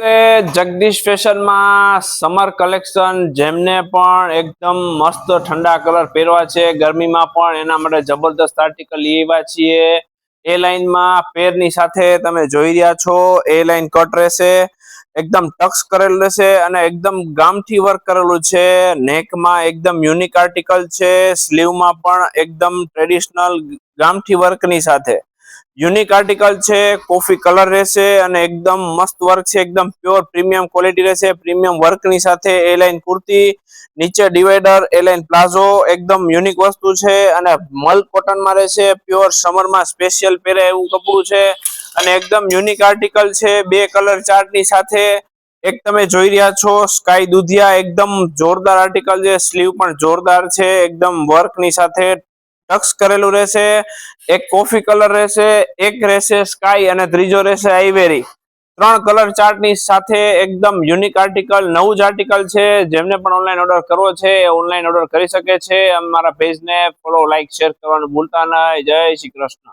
જગદીશ ફેશનમાં summer collection જેમને પણ એકદમ મસ્ત ઠંડા કલર પહેરવા છે ગરમીમાં પણ એના માટે જબરદસ્ત આર્ટિકલ લઈ આવ્યા છીએ। એ લાઈનમાં પેરની સાથે તમે જોઈ રહ્યા છો એ લાઈન કટ રહેશે, એકદમ ટક્સ કરેલું રહેશે અને એકદમ ગામઠી વર્ક કરેલું છે। નેકમાં એકદમ યુનિક આર્ટિકલ છે, સ્લીવમાં પણ એકદમ ટ્રેડિશનલ ગામઠી વર્કની સાથે યુનિક આર્ટિકલ છે। કોફી કલર રહેશે અને એકદમ મસ્ત વર્ક છે, एकदम प्योर प्रीमियम क्वालिटी रहेशे। प्रीमियम वर्क नी साथे ए लाइन कुर्ती, नीचे डिवाइडर, ए लाइन प्लाजो एकदम यूनिक वस्तु छे अने मल कॉटन में रहेशे। प्योर समर में स्पेशियल पहेरे एवुं कपड़ुं छे अने एकदम यूनिक आर्टिकल छे। बे कलर चार्ट नी साथे एक तमे जोई रह्या छो स्काई दुधिया, एकदम जोरदार आर्टिकल छे। स्लीव पण जोरदार छे, एकदम वर्क नी साथे टक्स करेलू रहेशे। एक कॉफी कलर रहेशे, एक रहेशे स्काई अने त्रीजो रहेशे आइवेरी। 3 कलर चार्ट नी साथे एकदम यूनिक आर्टिकल, नवुं ज आर्टिकल छे। जेमने पण ऑनलाइन ऑर्डर करवो छे ऑनलाइन ऑर्डर करी शके छे। अमारा पेज ने फॉलो, लाइक, शेयर करवानुं भूलता नहीं। जय श्री कृष्ण।